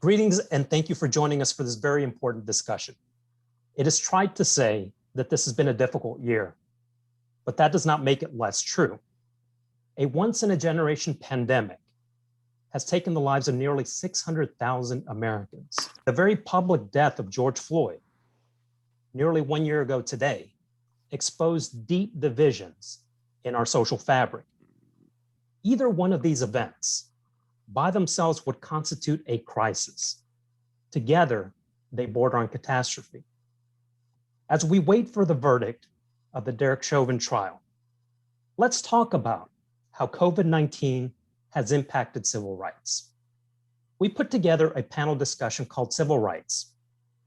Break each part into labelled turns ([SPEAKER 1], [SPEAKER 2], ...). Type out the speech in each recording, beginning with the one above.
[SPEAKER 1] Greetings and thank you for joining us for this very important discussion. It is trite to say that this has been a difficult year, but that does not make it less true. A once-in-a-generation pandemic has taken the lives of nearly 600,000 Americans. The very public death of George Floyd, nearly 1 year ago today, exposed deep divisions in our social fabric. Either one of these events by themselves would constitute a crisis. Together, they border on catastrophe. As we wait for the verdict of the Derek Chauvin trial, let's talk about how COVID-19 has impacted civil rights. We put together a panel discussion called Civil Rights,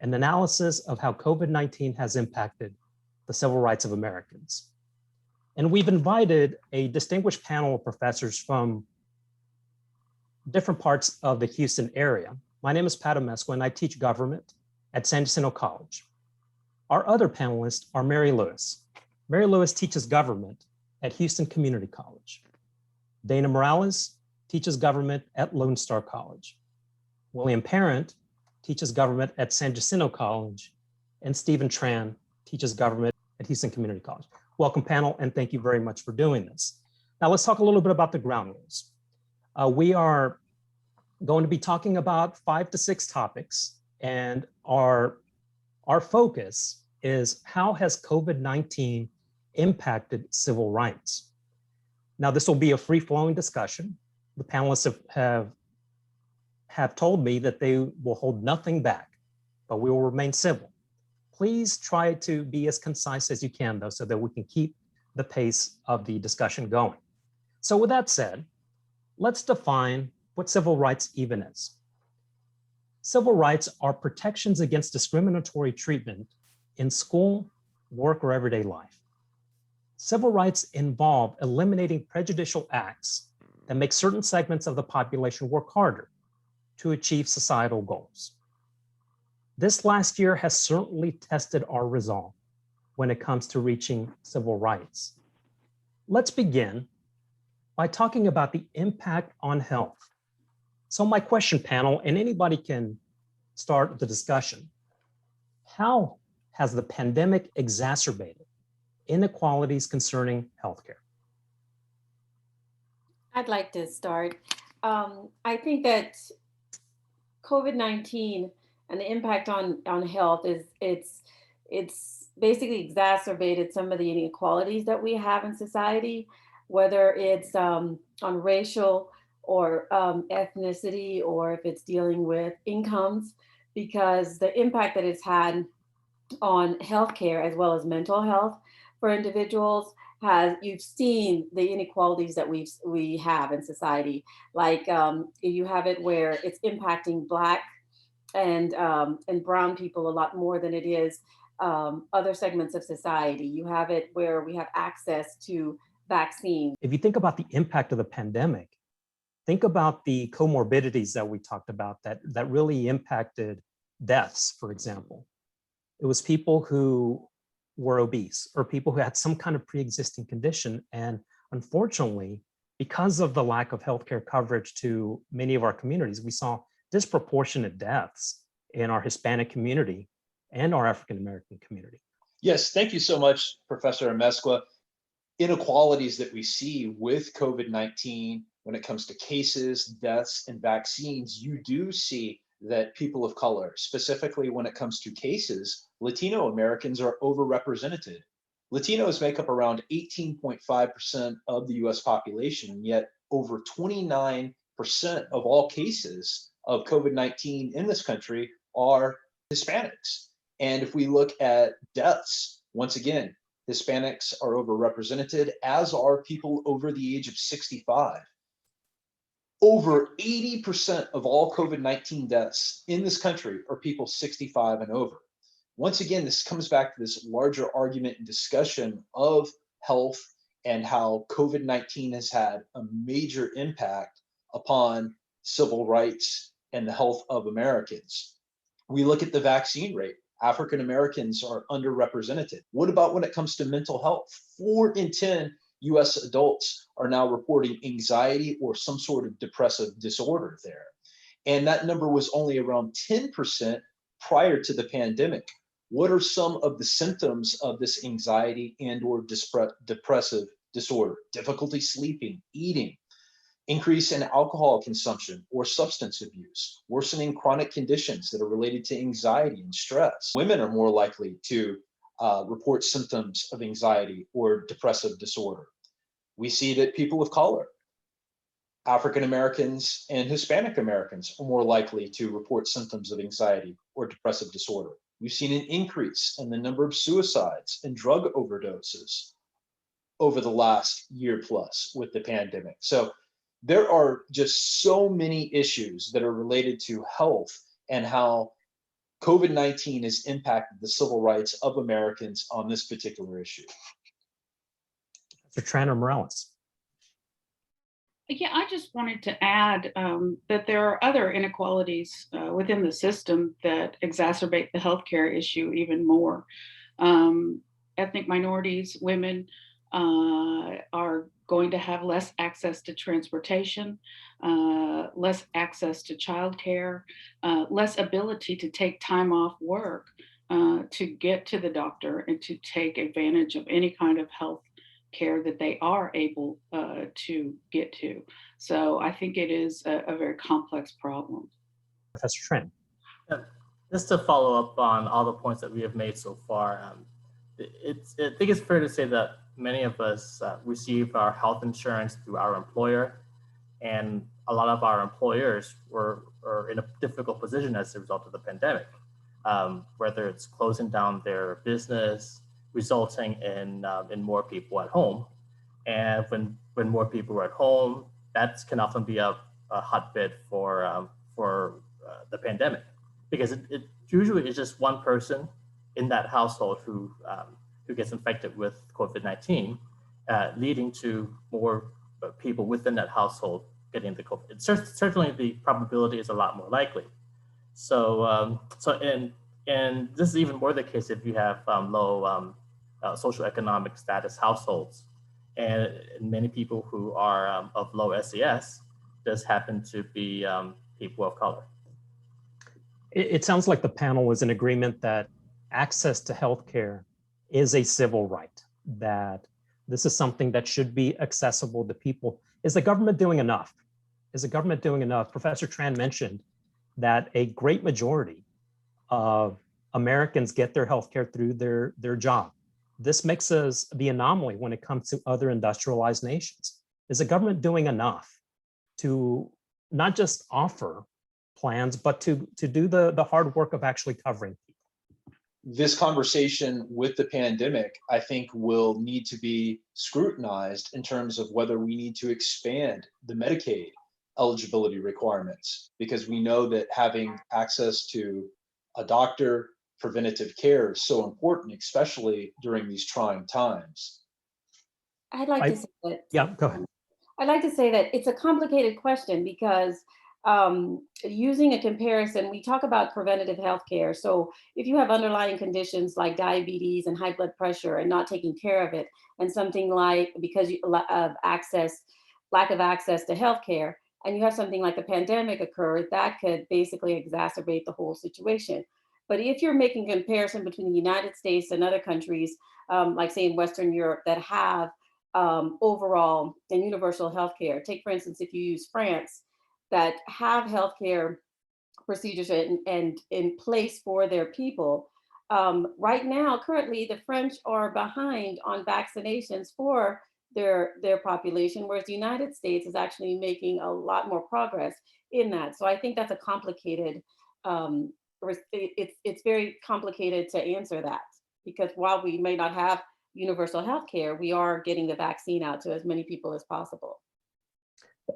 [SPEAKER 1] an analysis of how COVID-19 has impacted the civil rights of Americans. And we've invited a distinguished panel of professors from different parts of the Houston area. My name is Pat Amesqua, and I teach government at San Jacinto College. Our other panelists are Mary Lewis. Mary Lewis teaches government at Houston Community College. Dana Morales teaches government at Lone Star College. William Parent teaches government at San Jacinto College, and Stephen Tran teaches government at Houston Community College. Welcome, panel, and thank you very much for doing this. Now let's talk a little bit about the ground rules. We are going to be talking about 5 to 6 topics, and our focus is how has COVID-19 impacted civil rights? Now, this will be a free-flowing discussion. The panelists have told me that they will hold nothing back, but we will remain civil. Please try to be as concise as you can, though, so that we can keep the pace of the discussion going. So with that said, let's define what civil rights even is. Civil rights are protections against discriminatory treatment in school, work, or everyday life. Civil rights involve eliminating prejudicial acts that make certain segments of the population work harder to achieve societal goals. This last year has certainly tested our resolve when it comes to reaching civil rights. Let's begin by talking about the impact on health. So my question, panel, and anybody can start the discussion. How has the pandemic exacerbated inequalities concerning healthcare?
[SPEAKER 2] I'd like to start. I think that COVID-19 and the impact on health it's basically exacerbated some of the inequalities that we have in society, whether it's on racial or ethnicity, or if it's dealing with incomes, because the impact that it's had on healthcare as well as mental health for individuals you've seen the inequalities that we have in society. Like you have it where it's impacting Black and brown people a lot more than it is other segments of society. You have it where we have access to vaccines.
[SPEAKER 1] If you think about the impact of the pandemic, think about the comorbidities that we talked about that really impacted deaths, for example. It was people who were obese or people who had some kind of pre-existing condition. And unfortunately, because of the lack of healthcare coverage to many of our communities, we saw disproportionate deaths in our Hispanic community and our African-American community.
[SPEAKER 3] Yes, thank you so much, Professor Amesqua. Inequalities that we see with COVID-19 when it comes to cases, deaths, and vaccines, you do see that people of color, specifically when it comes to cases, Latino Americans are overrepresented. Latinos make up around 18.5% of the US population, and yet over 29% of all cases of COVID-19 in this country are Hispanics. And if we look at deaths, once again, Hispanics are overrepresented, as are people over the age of 65. Over 80% of all COVID-19 deaths in this country are people 65 and over. Once again, this comes back to this larger argument and discussion of health and how COVID-19 has had a major impact upon civil rights and the health of Americans. We look at the vaccine rate. African Americans are underrepresented. What about when it comes to mental health? 4 in 10 US adults are now reporting anxiety or some sort of depressive disorder there. And that number was only around 10% prior to the pandemic. What are some of the symptoms of this anxiety and or depressive disorder? Difficulty sleeping, eating, increase in alcohol consumption or substance abuse, worsening chronic conditions that are related to anxiety and stress. Women are more likely to report symptoms of anxiety or depressive disorder. We see that people of color, African Americans and Hispanic Americans are more likely to report symptoms of anxiety or depressive disorder. We've seen an increase in the number of suicides and drug overdoses over the last year plus with the pandemic. So there are just so many issues that are related to health and how COVID-19 has impacted the civil rights of Americans on this particular issue.
[SPEAKER 1] Mr. Tranter Morales.
[SPEAKER 4] Yeah, I just wanted to add that there are other inequalities within the system that exacerbate the healthcare issue even more. Ethnic minorities, women are going to have less access to transportation, less access to childcare, less ability to take time off work to get to the doctor and to take advantage of any kind of health care that they are able to get to. So I think it is a very complex problem.
[SPEAKER 1] Professor Trent.
[SPEAKER 5] Just to follow up on all the points that we have made so far, I think it's fair to say that many of us receive our health insurance through our employer, and a lot of our employers were in a difficult position as a result of the pandemic, whether it's closing down their business, resulting in more people at home. And when more people are at home, that can often be a hotbed for the pandemic, because it usually is just one person in that household who gets infected with COVID-19, leading to more people within that household getting the COVID. Certainly the probability is a lot more likely. So and this is even more the case if you have low socioeconomic status households, and many people who are of low SES does happen to be people of color.
[SPEAKER 1] It sounds like the panel is in agreement that access to healthcare is a civil right, that this is something that should be accessible to people. Is the government doing enough? Is the government doing enough? Professor Tran mentioned that a great majority of Americans get their healthcare through their job. This makes us the anomaly when it comes to other industrialized nations. Is the government doing enough to not just offer plans, but to do the hard work of actually covering people?
[SPEAKER 3] This conversation with the pandemic, I think, will need to be scrutinized in terms of whether we need to expand the Medicaid eligibility requirements, because we know that having access to a doctor, preventative care is so important, especially during these trying times.
[SPEAKER 2] I'd like to say that.
[SPEAKER 1] Yeah, go ahead.
[SPEAKER 2] I'd like to say that it's a complicated question because using a comparison, we talk about preventative health care. So if you have underlying conditions like diabetes and high blood pressure and not taking care of it, and something like because of lack of access to health care, and you have something like a pandemic occur, that could basically exacerbate the whole situation. But if you're making a comparison between the United States and other countries, like say in Western Europe that have overall and universal health care, take for instance, if you use France, that have healthcare procedures and in place for their people. Right now, currently, the French are behind on vaccinations for their population, whereas the United States is actually making a lot more progress in that. So I think that's a complicated, it's very complicated to answer that, because while we may not have universal health care, we are getting the vaccine out to as many people as possible.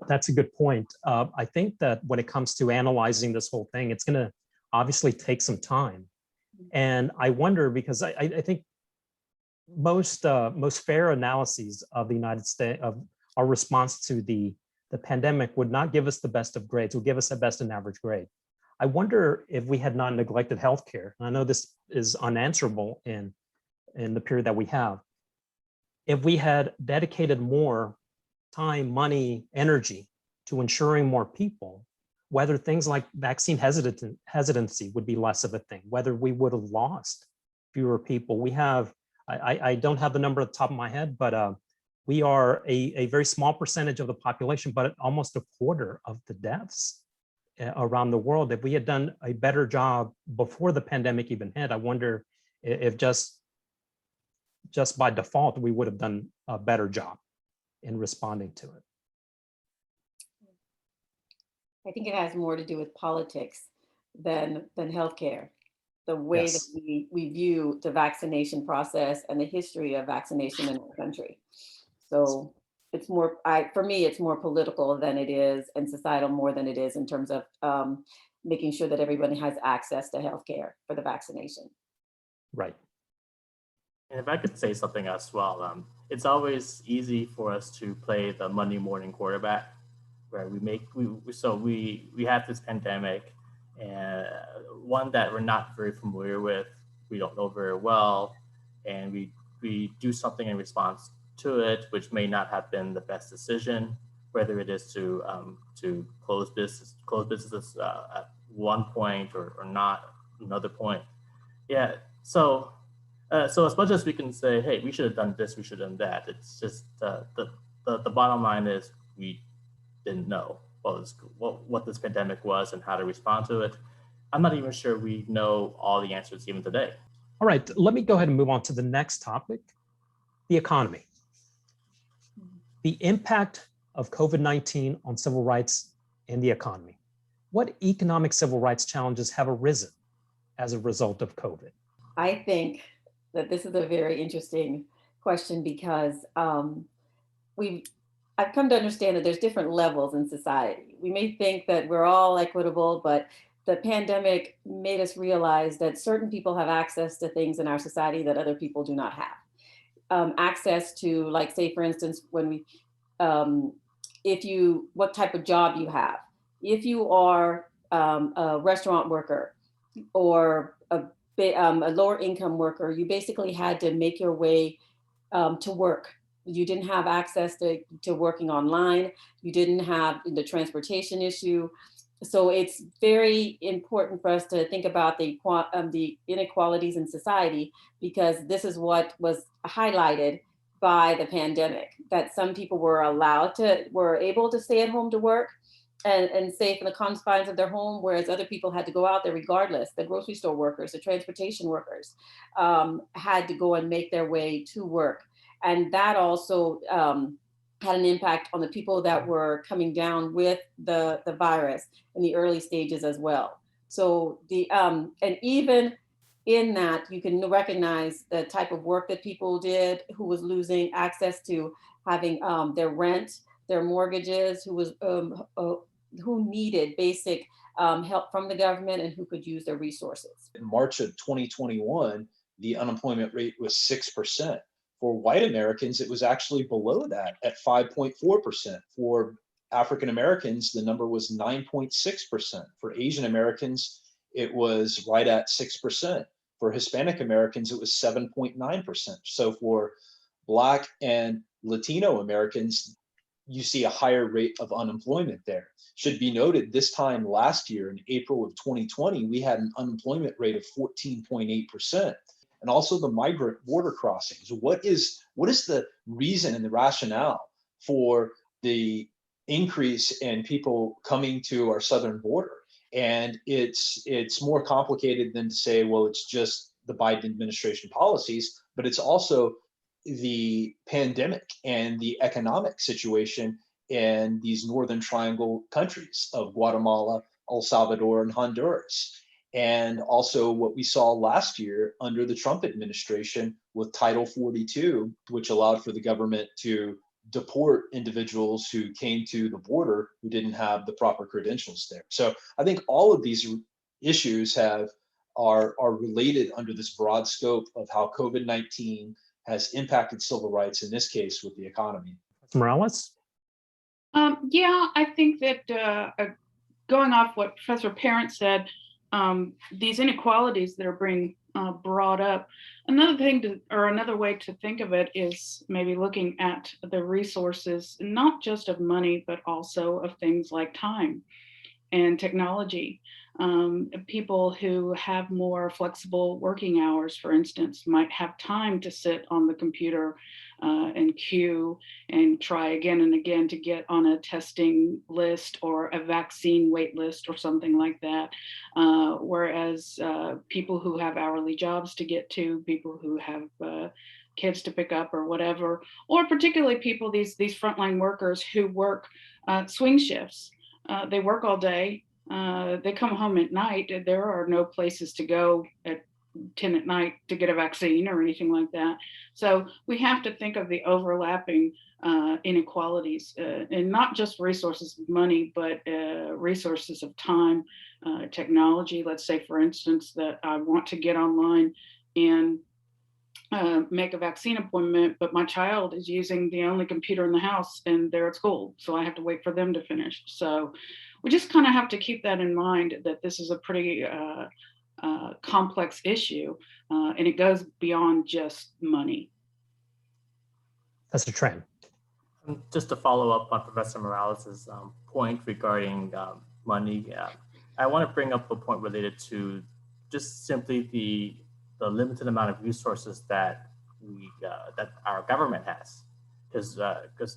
[SPEAKER 1] That's a good point. I think that when it comes to analyzing this whole thing, it's going to obviously take some time. And I wonder, because I think most fair analyses of the United States, of our response to the pandemic, would not give us the best of grades, would give us a best and average grade. I wonder if we had not neglected healthcare. I know this is unanswerable in the period that we have. If we had dedicated more time, money, energy to ensuring more people whether things like vaccine hesitancy would be less of a thing, whether we would have lost fewer people. We have, I don't have the number at the top of my head, but we are a very small percentage of the population, but almost a quarter of the deaths around the world. If we had done a better job before the pandemic even hit, I wonder if just by default, we would have done a better job in responding to it.
[SPEAKER 2] I think it has more to do with politics than healthcare. The way
[SPEAKER 1] Yes.
[SPEAKER 2] that we view the vaccination process and the history of vaccination in our country. So it's more, for me, it's more political than it is, and societal more than it is in terms of making sure that everybody has access to healthcare for the vaccination.
[SPEAKER 1] Right.
[SPEAKER 5] And if I could say something as well, it's always easy for us to play the Monday morning quarterback, where we have this pandemic, and one that we're not very familiar with, we don't know very well, and we do something in response to it, which may not have been the best decision, whether it is to close businesses at one point or not another point. Yeah. So as much as we can say, hey, we should have done this, we should have done that, it's just the bottom line is we didn't know what this pandemic was and how to respond to it. I'm not even sure we know all the answers even today.
[SPEAKER 1] All right, let me go ahead and move on to the next topic, the economy. The impact of COVID-19 on civil rights and the economy. What economic civil rights challenges have arisen as a result of COVID?
[SPEAKER 2] I think that this is a very interesting question because I've come to understand that there's different levels in society. We may think that we're all equitable, but the pandemic made us realize that certain people have access to things in our society that other people do not have. Access to, like, say, for instance, when we, what type of job you have. If you are a restaurant worker or a lower income worker, you basically had to make your way to work. You didn't have access to working online. You didn't have the transportation issue. So it's very important for us to think about the inequalities in society, because this is what was highlighted by the pandemic, that some people were able to stay at home to work and safe in the confines of their home, whereas other people had to go out there regardless. The grocery store workers, the transportation workers had to go and make their way to work. And that also had an impact on the people that were coming down with the virus in the early stages as well. So and even in that, you can recognize the type of work that people did, who was losing access to having their rent, their mortgages, who needed basic help from the government and who could use their resources.
[SPEAKER 3] In March of 2021, the unemployment rate was 6%. For white Americans, it was actually below that at 5.4%. For African Americans, the number was 9.6%. For Asian Americans, it was right at 6%. For Hispanic Americans, it was 7.9%. So for Black and Latino Americans, you see a higher rate of unemployment there. Should be noted, this time last year, in April of 2020, we had an unemployment rate of 14.8%. And also the migrant border crossings. What is the reason and the rationale for the increase in people coming to our southern border? And it's more complicated than to say, well, it's just the Biden administration policies, but it's also the pandemic and the economic situation in these Northern Triangle countries of Guatemala, El Salvador, and Honduras. And also what we saw last year under the Trump administration with Title 42, which allowed for the government to deport individuals who came to the border who didn't have the proper credentials there. So I think all of these issues are related under this broad scope of how COVID-19 has impacted civil rights, in this case with the economy.
[SPEAKER 1] Morales?
[SPEAKER 4] Yeah, I think that going off what Professor Parent said, these inequalities that are being brought up. Another way to think of it is maybe looking at the resources, not just of money, but also of things like time. and technology. People who have more flexible working hours, for instance, might have time to sit on the computer and queue and try again and again to get on a testing list or a vaccine wait list or something like that. Whereas people who have hourly jobs to get to, people who have kids to pick up or whatever, or particularly people, these frontline workers who work swing shifts. They work all day. They come home at night. There are no places to go at 10 at night to get a vaccine or anything like that. So we have to think of the overlapping inequalities and not just resources of money, but resources of time, technology. Let's say, for instance, that I want to get online and make a vaccine appointment, but my child is using the only computer in the house and they're at school. So I have to wait for them to finish. So we just kind of have to keep that in mind, that this is a pretty complex issue and it goes beyond just money.
[SPEAKER 1] That's a trend.
[SPEAKER 5] Just to follow up on Professor Morales's point regarding money, I want to bring up a point related to just simply the limited amount of resources that that our government has, because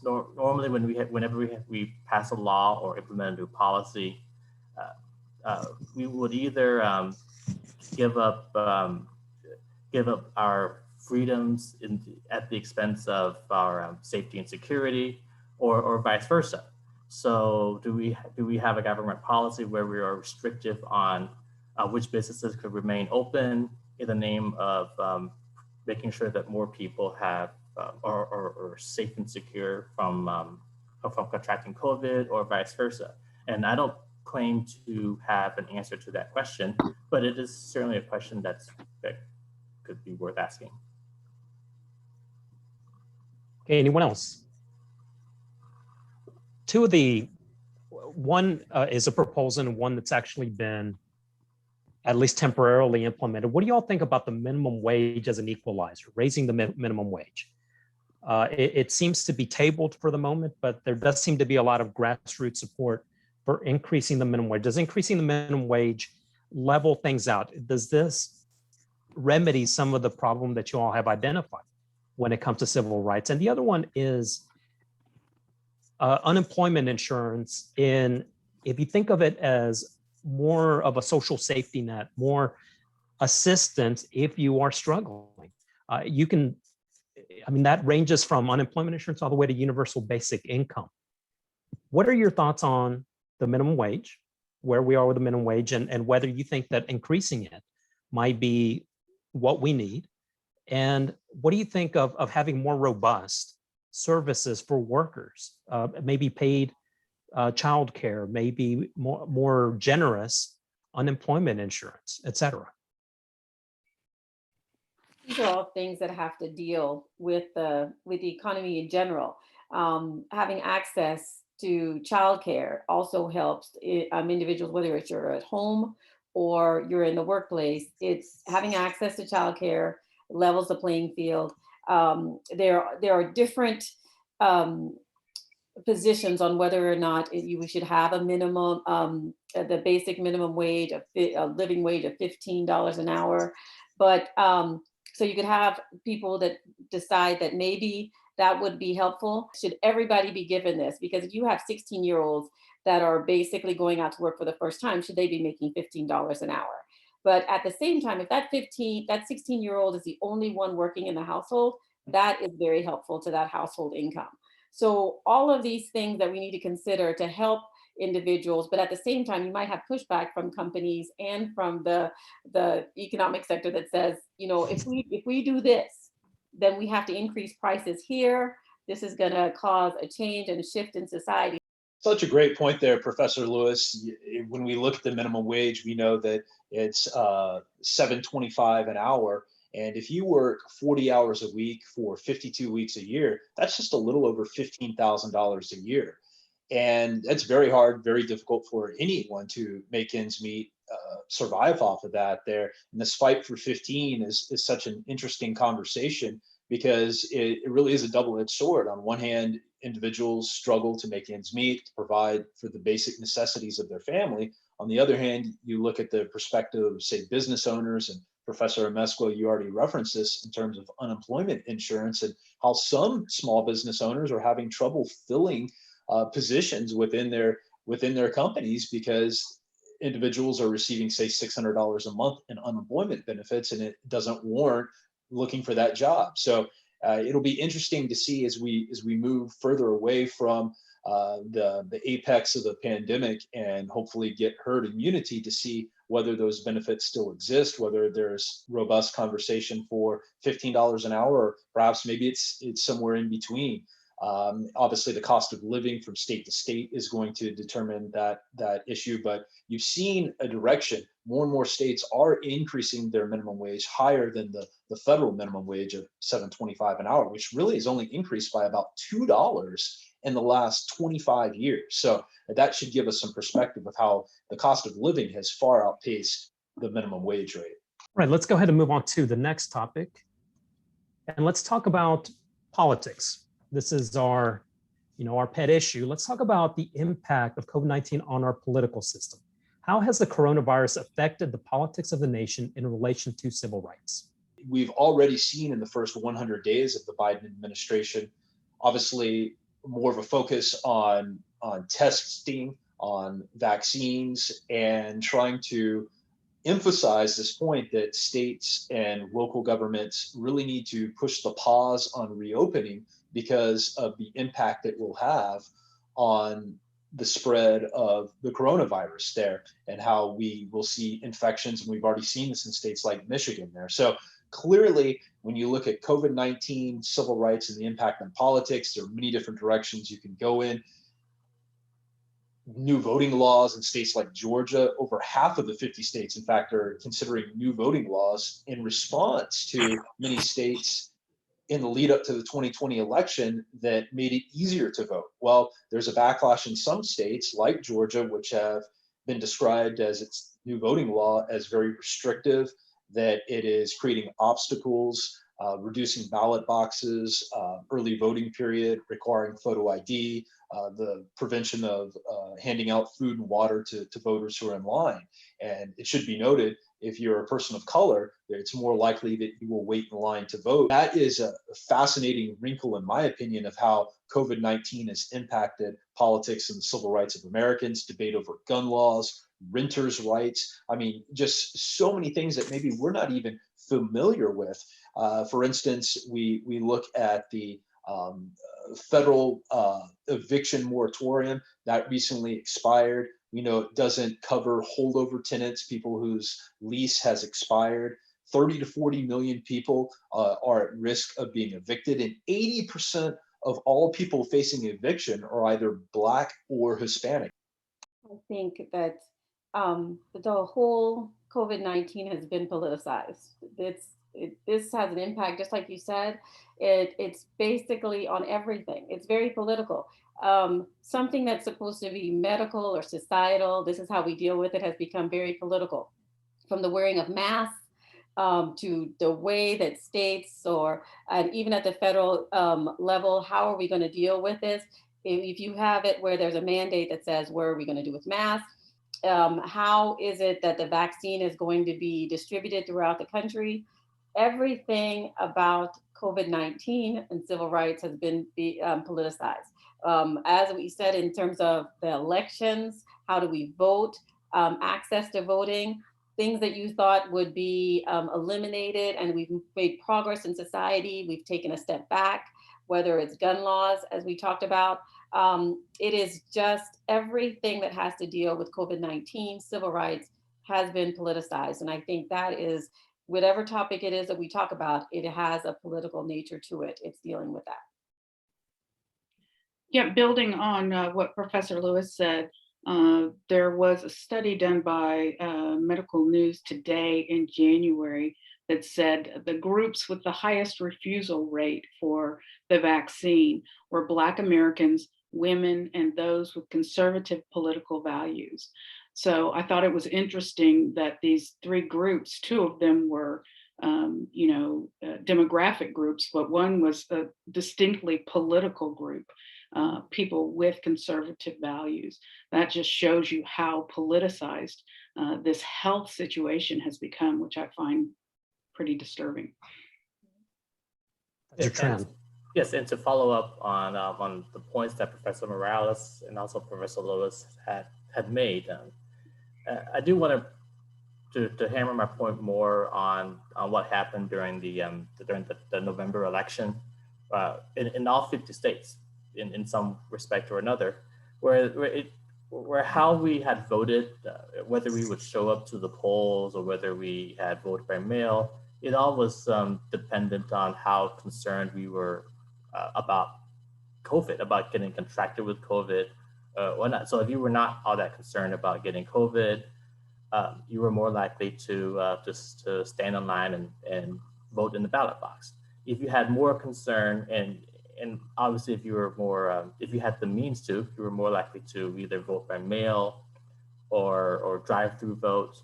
[SPEAKER 5] normally whenever we pass a law or implement a new policy, we would either give up our freedoms at the expense of our safety and security, or vice versa. So do we have a government policy where we are restrictive on which businesses could remain open in the name of making sure that more people have are safe and secure from contracting COVID, or vice versa? And I don't claim to have an answer to that question, but it is certainly a question that could be worth asking.
[SPEAKER 1] Okay, anyone else? One is a proposal and one that's actually been at least temporarily implemented. What do y'all think about the minimum wage as an equalizer, raising the minimum wage? It seems to be tabled for the moment, but there does seem to be a lot of grassroots support for increasing the minimum wage. Does increasing the minimum wage level things out? Does this remedy some of the problem that you all have identified when it comes to civil rights? And the other one is unemployment insurance. If you think of it as more of a social safety net, more assistance if you are struggling. That ranges from unemployment insurance all the way to universal basic income. What are your thoughts on the minimum wage, where we are with the minimum wage, and whether you think that increasing it might be what we need? And what do you think of having more robust services for workers, maybe paid childcare, maybe more generous unemployment insurance, et cetera?
[SPEAKER 2] These are all things that have to deal with the economy in general. Having access to childcare also helps individuals, whether it's you're at home or you're in the workplace. It's having access to childcare levels the playing field. There are different positions on whether or not we should have a minimum, the basic minimum wage, a living wage of $15 an hour. But so you could have people that decide that maybe that would be helpful. Should everybody be given this? Because if you have 16-year-olds that are basically going out to work for the first time, should they be making $15 an hour? But at the same time, if that 16-year-old is the only one working in the household, that is very helpful to that household income. So all of these things that we need to consider to help individuals, but at the same time, you might have pushback from companies and from the economic sector that says, if we do this, then we have to increase prices here. This is going to cause a change and a shift in society.
[SPEAKER 3] Such a great point there, Professor Lewis. When we look at the minimum wage, we know that it's $7.25 an hour. And if you work 40 hours a week for 52 weeks a year, that's just a little over $15,000 a year. And that's very hard, very difficult for anyone to make ends meet, survive off of that there. And this fight for 15 is such an interesting conversation because it really is a double-edged sword. On one hand, individuals struggle to make ends meet, to provide for the basic necessities of their family. On the other hand, you look at the perspective of, say, business owners, and Professor Amesqua, you already referenced this in terms of unemployment insurance, and how some small business owners are having trouble filling positions within their companies because individuals are receiving, say, $600 a month in unemployment benefits, and it doesn't warrant looking for that job. So it'll be interesting to see as we move further away from the apex of the pandemic and hopefully get herd immunity, to see whether those benefits still exist, whether there's robust conversation for $15 an hour, or perhaps maybe it's somewhere in between. Obviously, the cost of living from state to state is going to determine that issue, but you've seen a direction. More and more states are increasing their minimum wage higher than the federal minimum wage of $7.25 an hour, which really has only increased by about $2 in the last 25 years. So that should give us some perspective of how the cost of living has far outpaced the minimum wage rate.
[SPEAKER 1] Right, let's go ahead and move on to the next topic. And let's talk about politics. This is our pet issue. Let's talk about the impact of COVID-19 on our political system. How has the coronavirus affected the politics of the nation in relation to civil rights?
[SPEAKER 3] We've already seen in the first 100 days of the Biden administration, obviously, more of a focus on testing, on vaccines, and trying to emphasize this point that states and local governments really need to push the pause on reopening because of the impact it will have on the spread of the coronavirus there, and how we will see infections. And we've already seen this in states like Michigan there. So clearly, when you look at COVID-19, civil rights, and the impact on politics, there are many different directions you can go in. New voting laws in states like Georgia, over half of the 50 states, in fact, are considering new voting laws in response to many states in the lead up to the 2020 election that made it easier to vote. Well, there's a backlash in some states like Georgia, which have been described as its new voting law as very restrictive, that it is creating obstacles, reducing ballot boxes, early voting period, requiring photo ID, the prevention of handing out food and water to voters who are in line. And it should be noted, if you're a person of color, it's more likely that you will wait in line to vote. That is a fascinating wrinkle, in my opinion, of how COVID-19 has impacted politics and the civil rights of Americans, debate over gun laws, renters' rights. I mean, just so many things that maybe we're not even familiar with. For instance, we look at the federal eviction moratorium that recently expired. We know it doesn't cover holdover tenants, people whose lease has expired. 30 to 40 million people are at risk of being evicted, and 80% of all people facing eviction are either Black or Hispanic.
[SPEAKER 2] I think that the whole COVID-19 has been politicized. This has an impact, just like you said. It's basically on everything. It's very political. Something that's supposed to be medical or societal, this is how we deal with it, has become very political. From the wearing of masks to the way that states and even at the federal level, how are we going to deal with this? If you have it where there's a mandate that says, what are we going to do with masks? How is it that the vaccine is going to be distributed throughout the country? Everything about COVID-19 and civil rights has been politicized. As we said, in terms of the elections, how do we vote, access to voting, things that you thought would be eliminated, and we've made progress in society, we've taken a step back, whether it's gun laws, as we talked about. It is just everything that has to deal with COVID-19, civil rights, has been politicized. And I think that is, whatever topic it is that we talk about, it has a political nature to it. It's dealing with that.
[SPEAKER 4] Yeah, building on what Professor Lewis said, there was a study done by Medical News Today in January that said the groups with the highest refusal rate for the vaccine were Black Americans, women, and those with conservative political values. So I thought it was interesting that these three groups, two of them were demographic groups, but one was a distinctly political group, people with conservative values. That just shows you how politicized this health situation has become, which I find pretty disturbing.
[SPEAKER 1] That's a trend.
[SPEAKER 5] Yes, and to follow up on the points that Professor Morales and also Professor Lewis had made, I do want to hammer my point more on what happened during the November election in all 50 states in some respect or another, where how we had voted, whether we would show up to the polls or whether we had voted by mail, it all was dependent on how concerned we were about COVID, about getting contracted with COVID or not. So if you were not all that concerned about getting COVID, you were more likely to just to stand in line and vote in the ballot box. If you had more concern, and obviously if you were more, if you had the means to, you were more likely to either vote by mail or drive-through vote,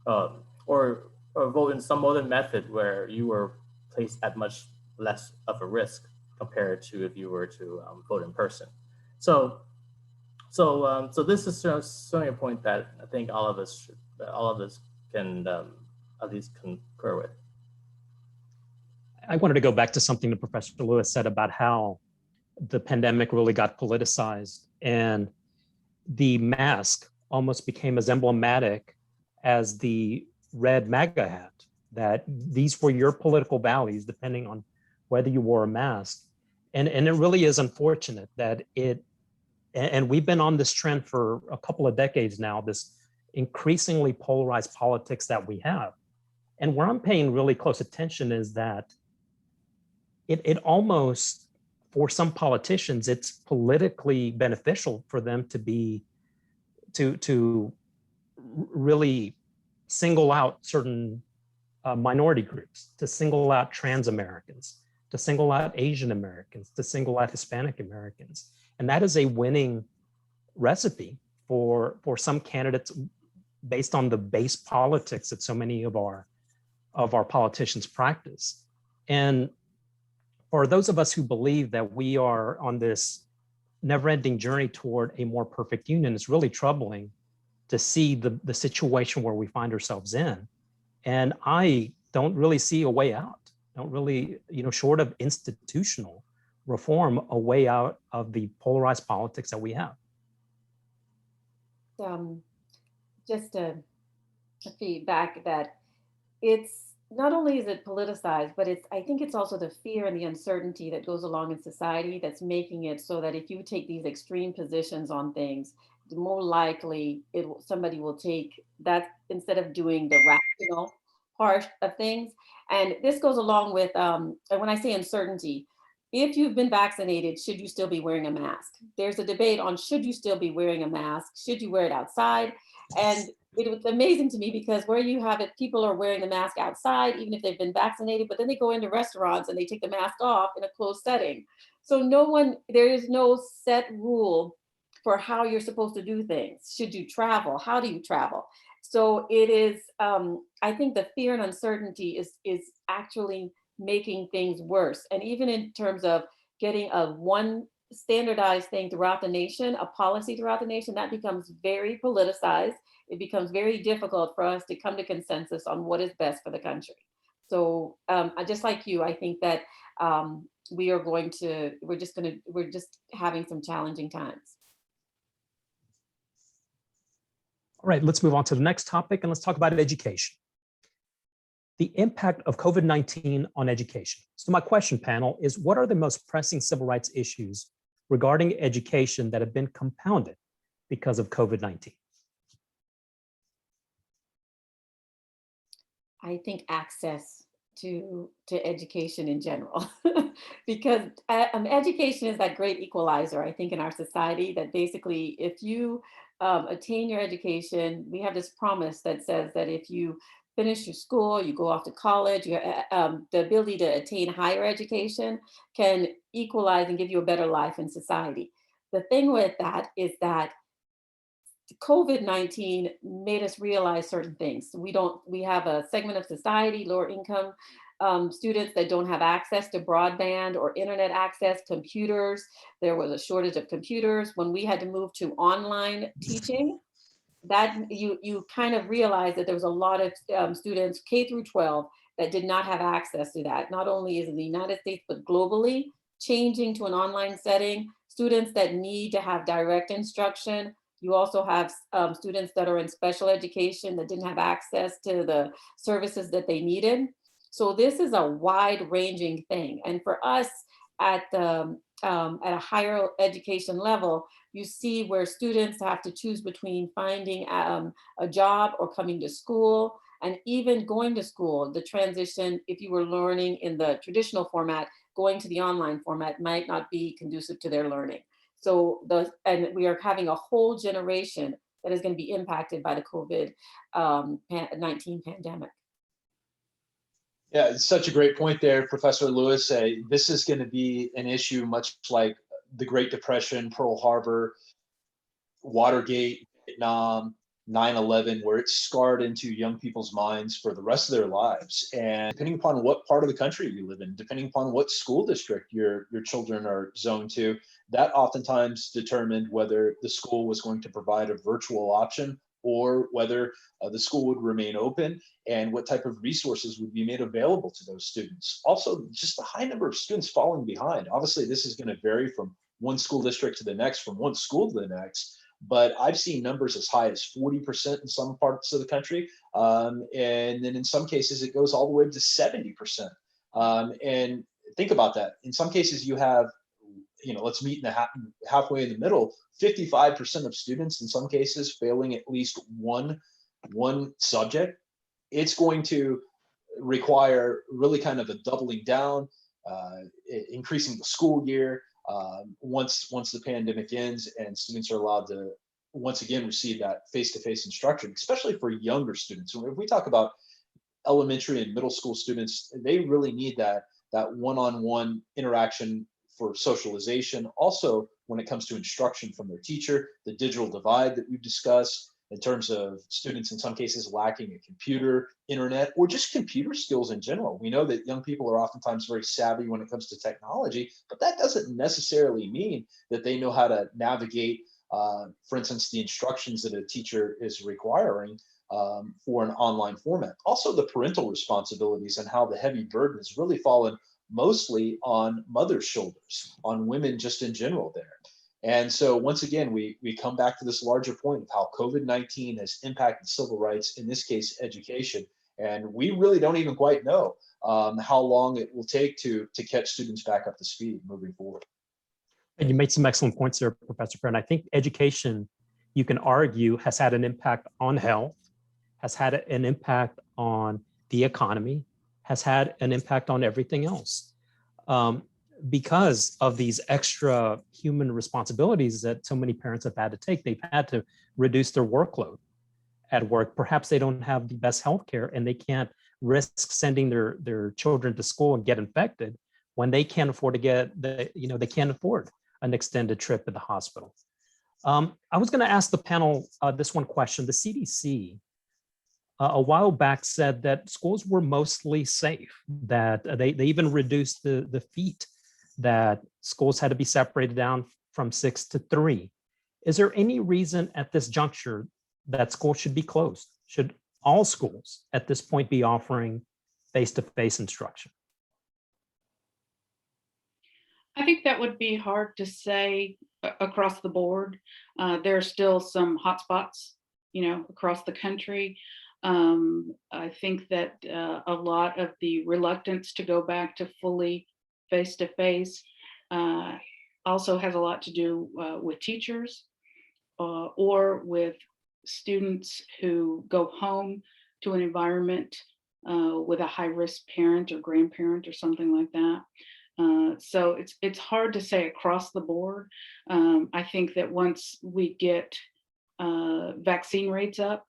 [SPEAKER 5] or vote in some other method where you were placed at much less of a risk compared to if you were to vote in person. So this is certainly a point that I think all of us can at least concur with.
[SPEAKER 1] I wanted to go back to something that Professor Lewis said about how the pandemic really got politicized, and the mask almost became as emblematic as the red MAGA hat, that these were your political values depending on whether you wore a mask. And it really is unfortunate that and we've been on this trend for a couple of decades now, this increasingly polarized politics that we have. And where I'm paying really close attention is that it almost, for some politicians, it's politically beneficial for them to really single out certain minority groups, to single out trans Americans, to single out Asian Americans, to single out Hispanic Americans. And that is a winning recipe for some candidates based on the base politics that so many of our politicians practice. And for those of us who believe that we are on this never-ending journey toward a more perfect union, it's really troubling to see the situation where we find ourselves in. And I don't really see a way out. Don't really, short of institutional reform, a way out of the polarized politics that we have.
[SPEAKER 2] Just a feedback that it's not only is it politicized, but I think it's also the fear and the uncertainty that goes along in society that's making it so that if you take these extreme positions on things, the more likely somebody will take that instead of doing the rational part of things. And this goes along with, and when I say uncertainty, if you've been vaccinated, should you still be wearing a mask? There's a debate on should you still be wearing a mask? Should you wear it outside? And it was amazing to me because where you have it, people are wearing the mask outside, even if they've been vaccinated, but then they go into restaurants and they take the mask off in a closed setting. So there is no set rule for how you're supposed to do things. Should you travel? How do you travel? So it is, I think the fear and uncertainty is actually making things worse. And even in terms of getting a one standardized thing throughout the nation, a policy throughout the nation, that becomes very politicized. It becomes very difficult for us to come to consensus on what is best for the country. So just like you, I think that we're just having some challenging times.
[SPEAKER 1] All right, let's move on to the next topic and let's talk about education. The impact of COVID-19 on education. So my question, panel, is what are the most pressing civil rights issues regarding education that have been compounded because of COVID-19?
[SPEAKER 2] I think access to education in general, because education is that great equalizer, I think, in our society, that basically if you attain your education, we have this promise that says that if you finish your school, you go off to college, the ability to attain higher education can equalize and give you a better life in society. The thing with that is that COVID-19 made us realize certain things. We have a segment of society, lower income students that don't have access to broadband or internet access, computers. There was a shortage of computers. When we had to move to online teaching, that you kind of realize that there was a lot of students K through 12 that did not have access to that. Not only is in the United States, but globally, changing to an online setting, students that need to have direct instruction. You also have students that are in special education that didn't have access to the services that they needed. So this is a wide ranging thing. And for us at a higher education level, you see where students have to choose between finding a job or coming to school, and even going to school. The transition, if you were learning in the traditional format, going to the online format might not be conducive to their learning. So we are having a whole generation that is going to be impacted by the COVID-19 pandemic.
[SPEAKER 3] Yeah, it's such a great point there, Professor Lewis. This is going to be an issue much like the Great Depression, Pearl Harbor, Watergate, Vietnam, 9/11, where it's scarred into young people's minds for the rest of their lives. And depending upon what part of the country you live in, depending upon what school district your children are zoned to, that oftentimes determined whether the school was going to provide a virtual option or whether the school would remain open and what type of resources would be made available to those students. Also, just the high number of students falling behind. Obviously, this is going to vary from one school district to the next, from one school to the next. But I've seen numbers as high as 40% in some parts of the country. And then in some cases, it goes all the way up to 70%. And think about that. In some cases, you have, let's meet in the halfway in the middle, 55% of students in some cases failing at least one subject. It's going to require really kind of a doubling down, increasing the school year, once the pandemic ends and students are allowed to once again receive that face-to-face instruction, especially for younger students. So if we talk about elementary and middle school students, they really need that one-on-one interaction for socialization. Also, when it comes to instruction from their teacher, the digital divide that we've discussed, in terms of students in some cases lacking a computer, internet, or just computer skills in general. We know that young people are oftentimes very savvy when it comes to technology, but that doesn't necessarily mean that they know how to navigate, for instance, the instructions that a teacher is requiring for an online format. Also, the parental responsibilities and how the heavy burden has really fallen mostly on mothers' shoulders, on women just in general there. And so once again, we come back to this larger point of how COVID-19 has impacted civil rights, in this case, education. And we really don't even quite know how long it will take to catch students back up to speed moving forward.
[SPEAKER 1] And you made some excellent points there, Professor Fair. And I think education, you can argue, has had an impact on health, has had an impact on the economy, has had an impact on everything else. Because of these extra human responsibilities that so many parents have had to take, they've had to reduce their workload at work. Perhaps they don't have the best healthcare and they can't risk sending their children to school and get infected when they can't afford to they can't afford an extended trip to the hospital. I was going to ask the panel this one question. The CDC a while back said that schools were mostly safe, that they even reduced the feet that schools had to be separated down from 6 to 3. Is there any reason at this juncture that schools should be closed? Should all schools at this point be offering face-to-face instruction?
[SPEAKER 4] I think that would be hard to say across the board. There are still some hotspots, across the country. I think that a lot of the reluctance to go back to fully face-to-face also has a lot to do with teachers or with students who go home to an environment with a high-risk parent or grandparent or something like that. So it's hard to say across the board. I think that once we get vaccine rates up,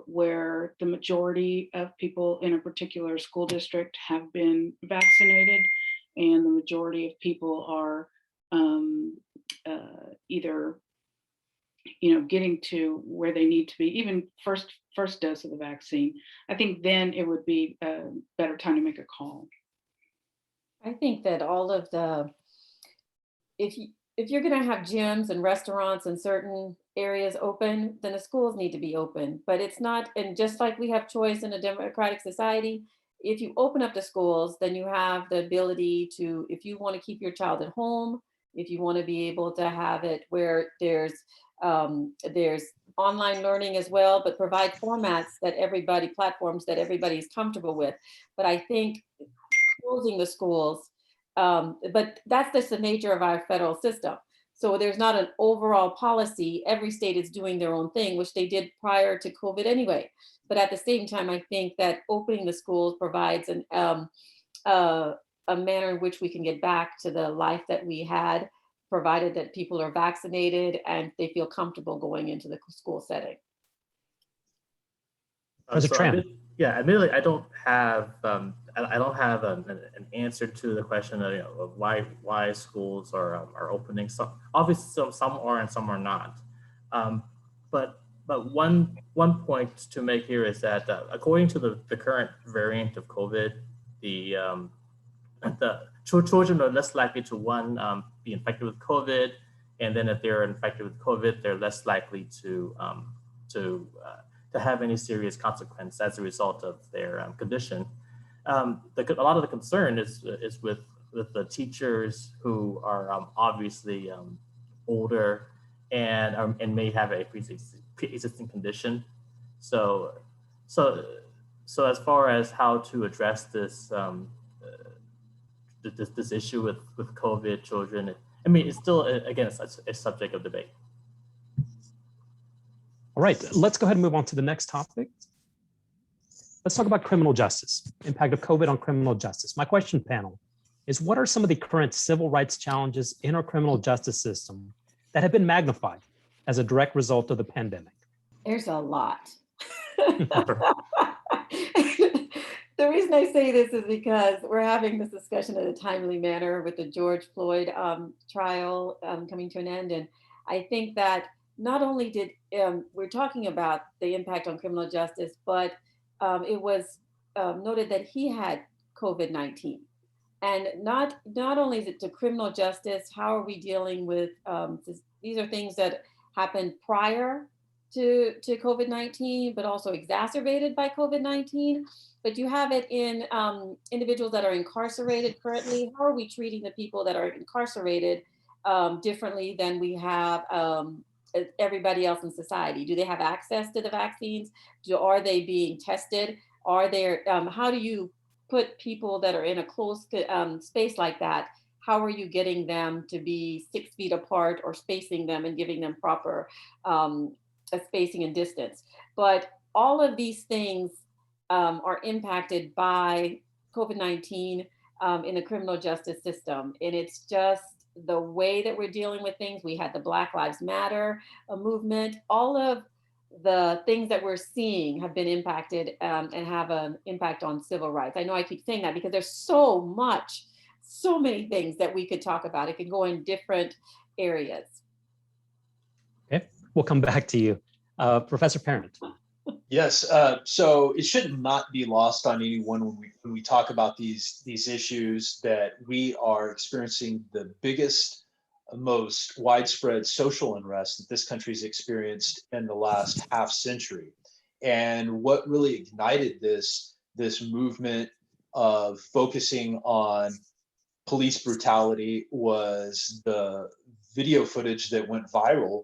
[SPEAKER 4] where the majority of people in a particular school district have been vaccinated, and the majority of people are either getting to where they need to be, even first dose of the vaccine, I think then it would be a better time to make a call.
[SPEAKER 2] I think that all of the if you're going to have gyms and restaurants and certain areas open, then the schools need to be open. But it's not, and just like we have choice in a democratic society, if you open up the schools, then you have the ability to, if you want to keep your child at home, if you want to be able to have it where there's online learning as well, but provide platforms that everybody is comfortable with. But I think closing the schools. But that's just the nature of our federal system. So there's not an overall policy. Every state is doing their own thing, which they did prior to COVID anyway. But at the same time, I think that opening the schools provides a manner in which we can get back to the life that we had, provided that people are vaccinated and they feel comfortable going into the school setting.
[SPEAKER 5] Admittedly, I don't have an answer to the question of why schools are opening. So obviously, some are and some are not. But one point to make here is that according to the current variant of COVID, the children are less likely to be infected with COVID, and then if they're infected with COVID, they're less likely to have any serious consequence as a result of their condition. A lot of the concern is with the teachers who are obviously older and may have a pre-existing condition. So as far as how to address this this issue with COVID children, I mean, it's still again a subject of debate.
[SPEAKER 1] All right, let's go ahead and move on to the next topic. Let's talk about criminal justice, impact of COVID on criminal justice. My question, panel, is what are some of the current civil rights challenges in our criminal justice system that have been magnified as a direct result of the pandemic?
[SPEAKER 2] There's a lot. The reason I say this is because we're having this discussion in a timely manner with the George Floyd trial coming to an end. And I think that not only did we're talking about the impact on criminal justice, but it was noted that he had COVID-19. And not only is it to criminal justice, how are we dealing with these are things that happened prior to COVID-19, but also exacerbated by COVID-19. But you have it in individuals that are incarcerated currently. How are we treating the people that are incarcerated differently than we have everybody else in society? Do they have access to the vaccines? Are they being tested? Are there? How do you put people that are in a closed space like that? How are you getting them to be 6 feet apart or spacing them and giving them proper spacing and distance? But all of these things are impacted by COVID-19 in the criminal justice system. And it's just the way that we're dealing with things. We had the Black Lives Matter movement. All of the things that we're seeing have been impacted and have an impact on civil rights. I know I keep saying that because there's so many things that we could talk about. It could go in different areas.
[SPEAKER 1] Okay, we'll come back to you. Professor Parent.
[SPEAKER 3] Yes, so it should not be lost on anyone when we talk about these issues that we are experiencing the biggest, most widespread social unrest that this country's experienced in the last half century. And what really ignited this movement of focusing on police brutality was the video footage that went viral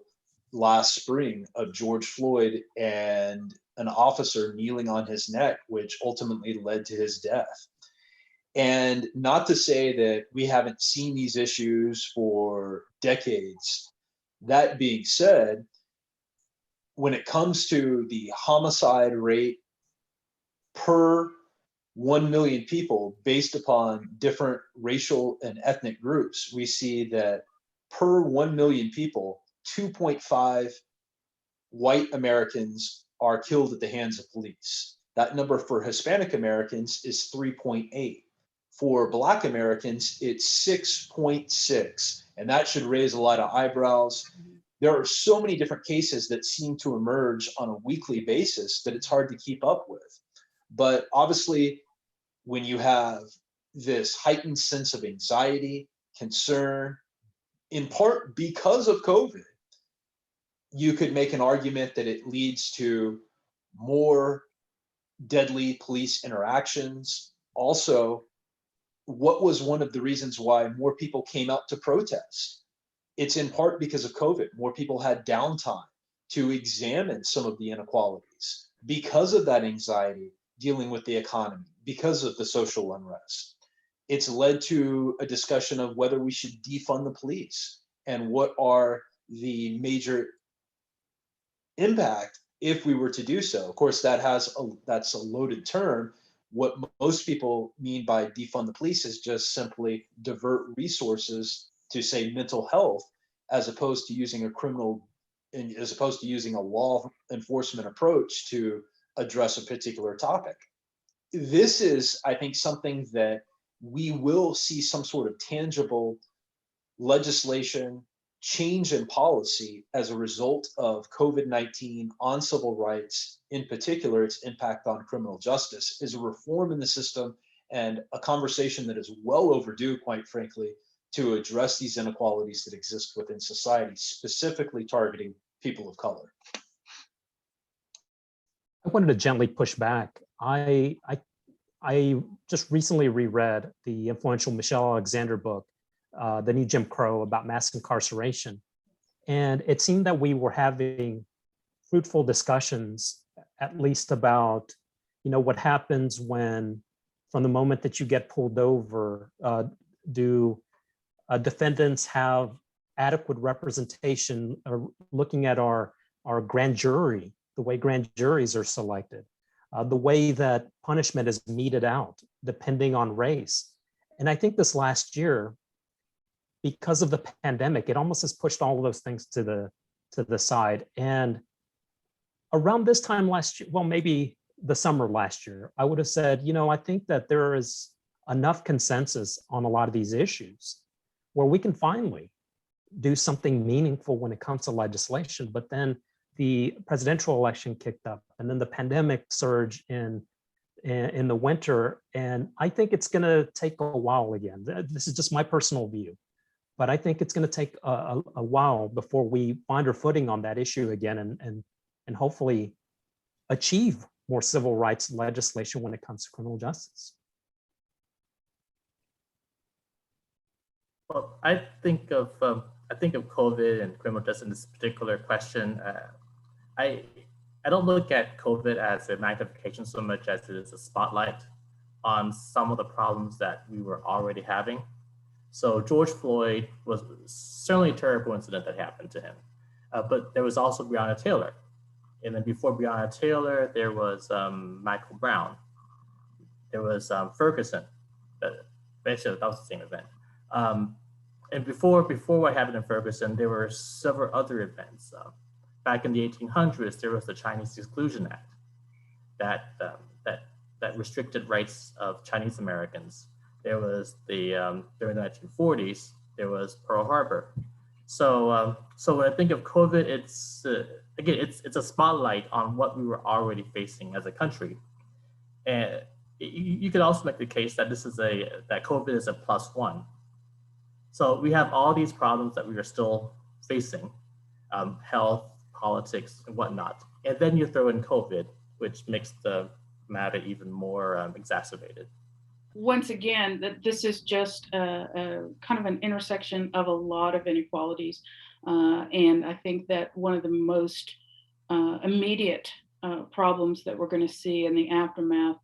[SPEAKER 3] last spring of George Floyd and an officer kneeling on his neck, which ultimately led to his death. And not to say that we haven't seen these issues for decades. That being said, when it comes to the homicide rate per 1 million people based upon different racial and ethnic groups, we see that per 1 million people, 2.5 white Americans are killed at the hands of police. That number for Hispanic Americans is 3.8. For Black Americans, it's 6.6. And that should raise a lot of eyebrows. there are so many different cases that seem to emerge on a weekly basis that it's hard to keep up with. But obviously, when you have this heightened sense of anxiety, concern, in part because of COVID, you could make an argument that it leads to more deadly police interactions. Also, what was one of the reasons why more people came out to protest? It's in part because of COVID. More people had downtime to examine some of the inequalities because of that anxiety dealing with the economy, because of the social unrest. It's led to a discussion of whether we should defund the police and what are the major impact if we were to do so. Of course, that's a loaded term. What most people mean by defund the police is just simply divert resources to, say, mental health, as opposed to using a law enforcement approach to address a particular topic. This is, I think, something that we will see some sort of tangible legislation change in policy as a result of COVID-19 on civil rights, in particular, its impact on criminal justice, is a reform in the system and a conversation that is well overdue, quite frankly, to address these inequalities that exist within society, specifically targeting people of color.
[SPEAKER 1] I wanted to gently push back. I just recently reread the influential Michelle Alexander book, The New Jim Crow, about mass incarceration. And it seemed that we were having fruitful discussions, at least about, what happens when, from the moment that you get pulled over, do defendants have adequate representation, looking at our grand jury, the way grand juries are selected, the way that punishment is meted out, depending on race. And I think this last year, because of the pandemic, it almost has pushed all of those things to the side. And around this time last year, well, maybe the summer last year, I would have said, I think that there is enough consensus on a lot of these issues where we can finally do something meaningful when it comes to legislation. But then the presidential election kicked up, and then the pandemic surged in the winter. And I think it's going to take a while again. This is just my personal view. But I think it's going to take a while before we find our footing on that issue again, and hopefully achieve more civil rights legislation when it comes to criminal justice.
[SPEAKER 5] Well, I think of COVID and criminal justice in this particular question. I don't look at COVID as a magnification so much as it is a spotlight on some of the problems that we were already having. So George Floyd was certainly a terrible incident that happened to him, but there was also Breonna Taylor. And then before Breonna Taylor, there was Michael Brown. There was Ferguson. Basically, that was the same event. And before what happened in Ferguson, there were several other events. Back in the 1800s, there was the Chinese Exclusion Act that restricted rights of Chinese Americans. There was during the 1940s, there was Pearl Harbor. So when I think of COVID, it's a spotlight on what we were already facing as a country. And you could also make the case that that COVID is a +1. So we have all these problems that we are still facing, health, politics, and whatnot. And then you throw in COVID, which makes the matter even more exacerbated.
[SPEAKER 4] Once again, that this is just a kind of an intersection of a lot of inequalities. And I think that one of the most immediate problems that we're going to see in the aftermath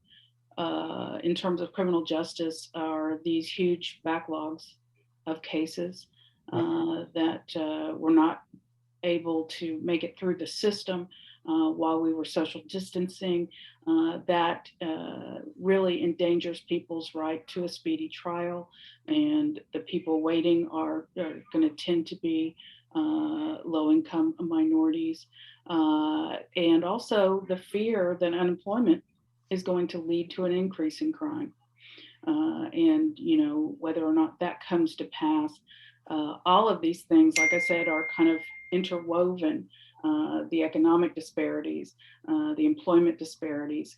[SPEAKER 4] in terms of criminal justice are these huge backlogs of cases that were not able to make it through the system while we were social distancing. That really endangers people's right to a speedy trial, and the people waiting are going to tend to be low-income minorities, and also the fear that unemployment is going to lead to an increase in crime. And whether or not that comes to pass, all of these things, like I said, are kind of interwoven. The economic disparities, the employment disparities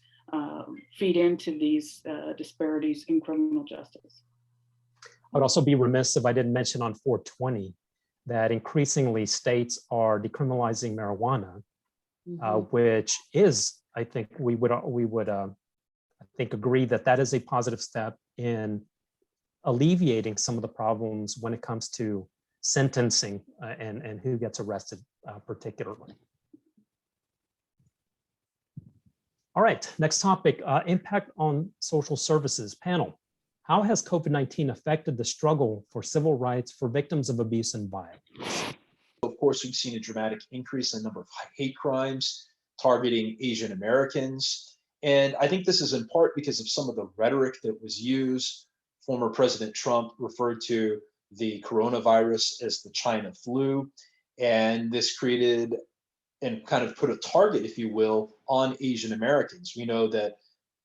[SPEAKER 4] feed into these disparities in criminal justice.
[SPEAKER 1] I would also be remiss if I didn't mention on 420 that increasingly states are decriminalizing marijuana, which is, I think we would I think agree that that is a positive step in alleviating some of the problems when it comes to sentencing and who gets arrested particularly. All right, next topic, impact on social services. Panel, how has COVID-19 affected the struggle for civil rights for victims of abuse and violence?
[SPEAKER 3] Of course, we've seen a dramatic increase in the number of hate crimes targeting Asian Americans. And I think this is in part because of some of the rhetoric that was used. Former President Trump referred to the coronavirus as the China flu. And this created and kind of put a target, if you will, on Asian Americans. We know that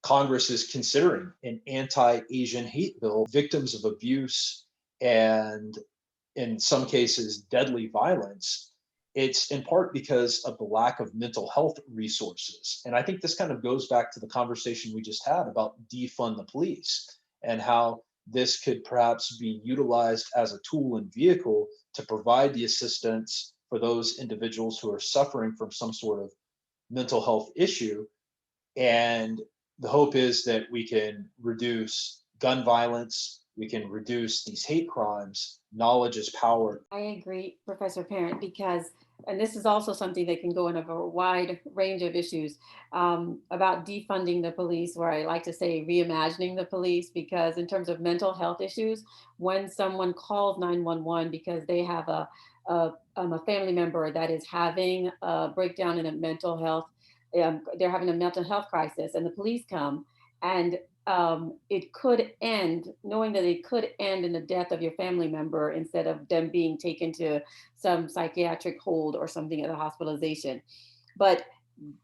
[SPEAKER 3] Congress is considering an anti-Asian hate bill. Victims of abuse and in some cases deadly violence, it's in part because of the lack of mental health resources. And I think this kind of goes back to the conversation we just had about defund the police and how this could perhaps be utilized as a tool and vehicle to provide the assistance for those individuals who are suffering from some sort of mental health issue. And the hope is that we can reduce gun violence, we can reduce these hate crimes. Knowledge is power.
[SPEAKER 2] I agree, Professor Parent, because, and this is also something that can go in a wide range of issues about defunding the police, where I like to say reimagining the police, because in terms of mental health issues, when someone calls 911 because they have a family member that is having a breakdown in a mental health, they're having a mental health crisis, and the police come, and it could end, knowing that it could end in the death of your family member instead of them being taken to some psychiatric hold or something at a hospitalization. But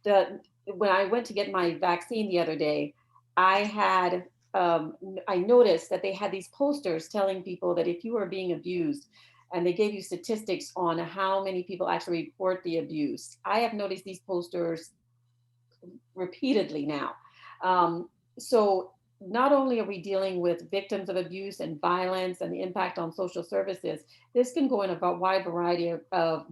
[SPEAKER 2] when I went to get my vaccine the other day, I noticed that they had these posters telling people that if you are being abused, and they gave you statistics on how many people actually report the abuse. I have noticed these posters repeatedly now. So not only are we dealing with victims of abuse and violence and the impact on social services, this can go in a wide variety of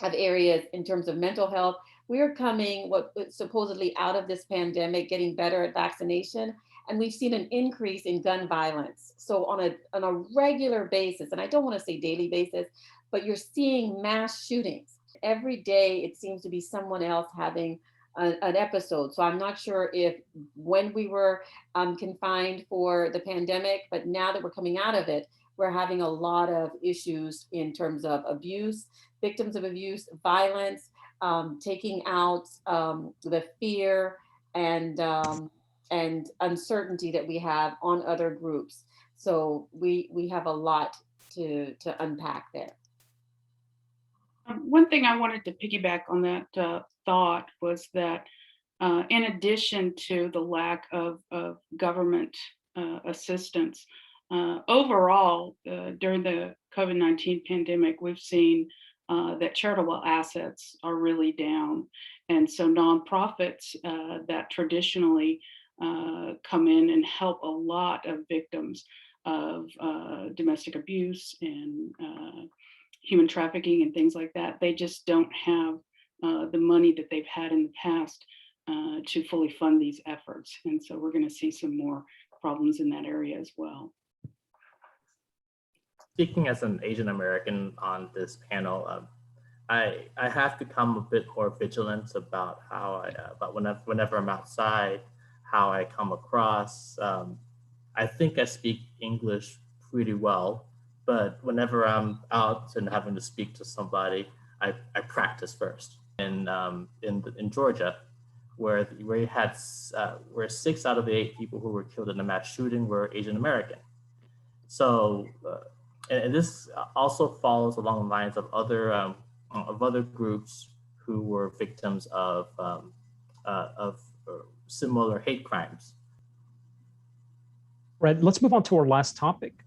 [SPEAKER 2] areas in terms of mental health. We are coming supposedly out of this pandemic, getting better at vaccination, and we've seen an increase in gun violence. So on a regular basis, and I don't want to say daily basis, but you're seeing mass shootings. Every day it seems to be someone else having an episode. So I'm not sure if when we were confined for the pandemic, but now that we're coming out of it, we're having a lot of issues in terms of abuse, victims of abuse, violence, taking out the fear and uncertainty that we have on other groups. So we have a lot to unpack there.
[SPEAKER 4] One thing I wanted to piggyback on that thought was that in addition to the lack of government assistance, overall, during the COVID-19 pandemic, we've seen that charitable assets are really down. And so nonprofits that traditionally come in and help a lot of victims of domestic abuse and human trafficking and things like that, they just don't have the money that they've had in the past to fully fund these efforts. And so we're going to see some more problems in that area as well.
[SPEAKER 5] Speaking as an Asian American on this panel, I have to become a bit more vigilant about how whenever I'm outside, how I come across. I think I speak English pretty well, but whenever I'm out and having to speak to somebody, I practice first. In Georgia, where you had where 6 out of the 8 people who were killed in a mass shooting were Asian American. So, and this also follows along the lines of other groups who were victims of similar hate crimes.
[SPEAKER 1] Right, let's move on to our last topic.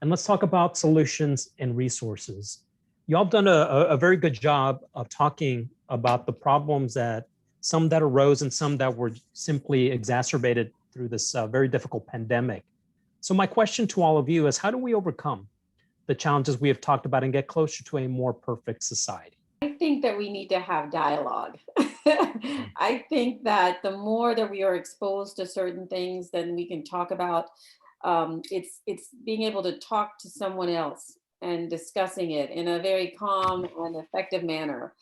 [SPEAKER 1] And let's talk about solutions and resources. Y'all have done a very good job of talking about the problems that some that arose and some that were simply exacerbated through this very difficult pandemic. So my question to all of you is, how do we overcome the challenges we have talked about and get closer to a more perfect society?
[SPEAKER 2] I think that we need to have dialogue. I think that the more that we are exposed to certain things, then we can talk about. It's being able to talk to someone else and discussing it in a very calm and effective manner.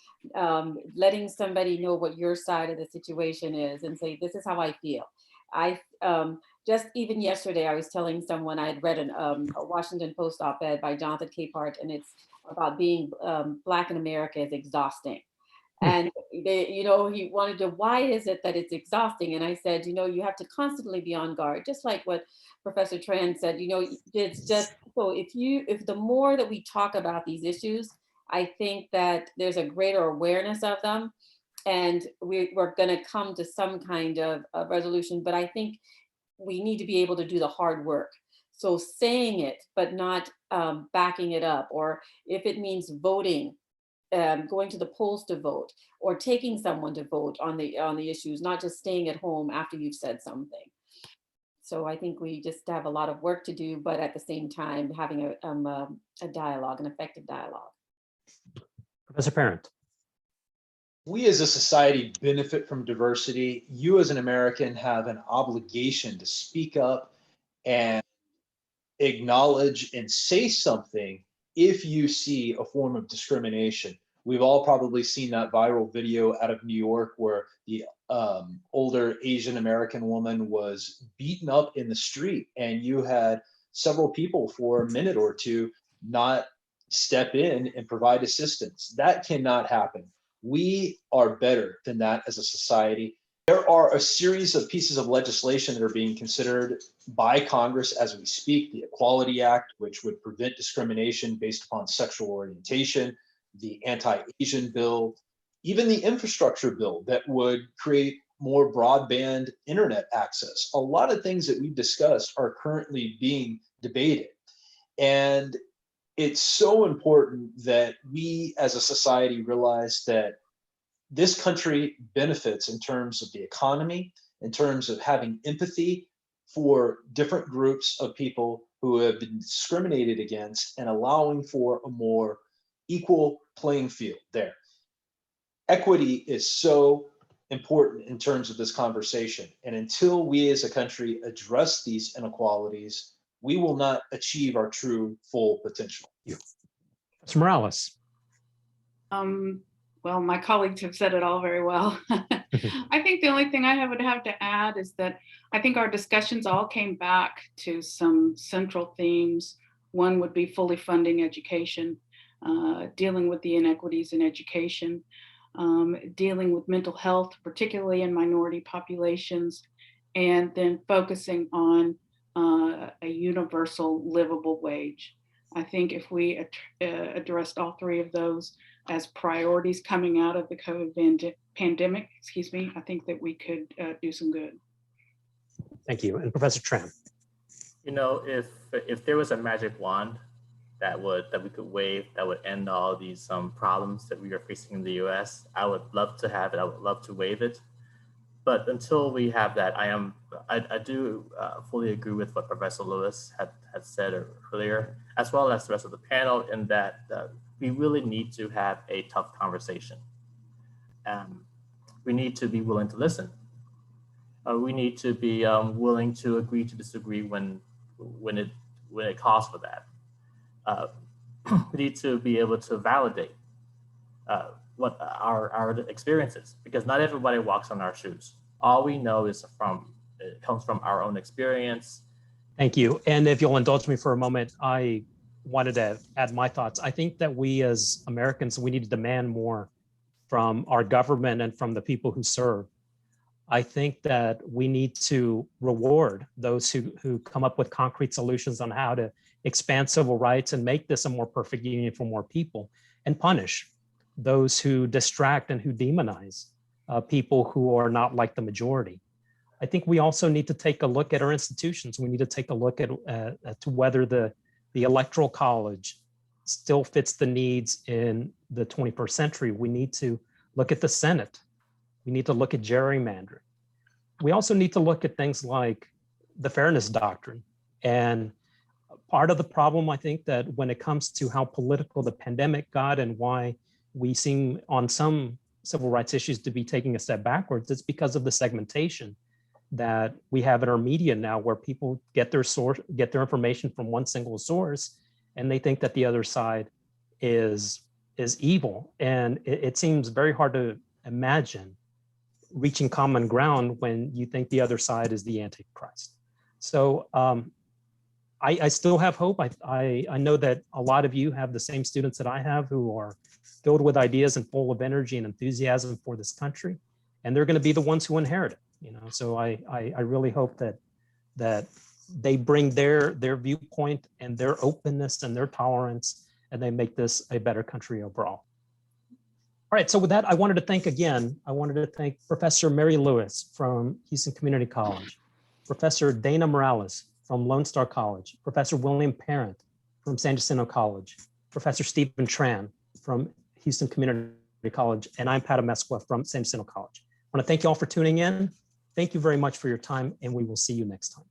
[SPEAKER 2] Letting somebody know what your side of the situation is and say, "This is how I feel." I just even yesterday, I was telling someone I had read a Washington Post op-ed by Jonathan Capehart, and it's about being Black in America is exhausting. And he wanted to, why is it that it's exhausting? And I said, you have to constantly be on guard, just like what Professor Tran said. It's just so if the more that we talk about these issues, I think that there's a greater awareness of them, and we're going to come to some kind of resolution. But I think we need to be able to do the hard work. So saying it, but not backing it up, or if it means voting, going to the polls to vote, or taking someone to vote on the issues, not just staying at home after you've said something. So I think we just have a lot of work to do, but at the same time, having a dialogue, an effective dialogue.
[SPEAKER 1] Professor Parent.
[SPEAKER 3] We as a society benefit from diversity. You as an American have an obligation to speak up and acknowledge and say something if you see a form of discrimination. We've all probably seen that viral video out of New York where the older Asian American woman was beaten up in the street, and you had several people for a minute or two not step in and provide assistance. That cannot happen. We are better than that as a society. There are a series of pieces of legislation that are being considered by Congress as we speak. The Equality Act, which would prevent discrimination based upon sexual orientation, the anti-Asian bill, even the infrastructure bill that would create more broadband internet access. A lot of things that we've discussed are currently being debated. And it's so important that we as a society realize that this country benefits in terms of the economy, in terms of having empathy for different groups of people who have been discriminated against and allowing for a more equal playing field there. Equity is so important in terms of this conversation. And until we as a country address these inequalities, we will not achieve our true full potential.
[SPEAKER 1] Professor Morales.
[SPEAKER 4] Well, my colleagues have said it all very well. I think the only thing I would have to add is that I think our discussions all came back to some central themes. One would be fully funding education, dealing with the inequities in education, dealing with mental health, particularly in minority populations, and then focusing on a universal livable wage. I think if we addressed all three of those as priorities coming out of the COVID pandemic, I think that we could do some good.
[SPEAKER 1] Thank you. And Professor Tran.
[SPEAKER 5] If there was a magic wand that we could wave that would end all these problems that we are facing in the U.S., I would love to have it. I would love to wave it. But until we have that, I do fully agree with what Professor Lewis had said earlier, as well as the rest of the panel, in that we really need to have a tough conversation. We need to be willing to listen. We need to be willing to agree to disagree when it calls for that. We need to be able to validate what our experiences, because not everybody walks on our shoes. All we know is it comes from our own experience.
[SPEAKER 1] Thank you. And if you'll indulge me for a moment, I wanted to add my thoughts. I think that we as Americans, we need to demand more from our government and from the people who serve. I think that we need to reward those who come up with concrete solutions on how to expand civil rights and make this a more perfect union for more people, and punish those who distract and who demonize people who are not like the majority. I think we also need to take a look at our institutions. We need to take a look at to whether the Electoral College, still fits the needs in the 21st century. We need to look at the Senate. We need to look at gerrymandering. We also need to look at things like the fairness doctrine. And part of the problem, I think, that when it comes to how political the pandemic got and why we seem on some civil rights issues to be taking a step backwards, it's because of the segmentation that we have in our media now, where people get their information from one single source, and they think that the other side is evil. And it seems very hard to imagine reaching common ground when you think the other side is the Antichrist. So I still have hope. I know that a lot of you have the same students that I have, who are filled with ideas and full of energy and enthusiasm for this country, and they're going to be the ones who inherit it. So I really hope that they bring their viewpoint and their openness and their tolerance, and they make this a better country overall. All right, so with that, I wanted to thank Professor Mary Lewis from Houston Community College, Professor Dana Morales from Lone Star College, Professor William Parent from San Jacinto College, Professor Stephen Tran from Houston Community College, and I'm Pat Amesqua from San Jacinto College. I want to thank you all for tuning in. Thank you very much for your time, and we will see you next time.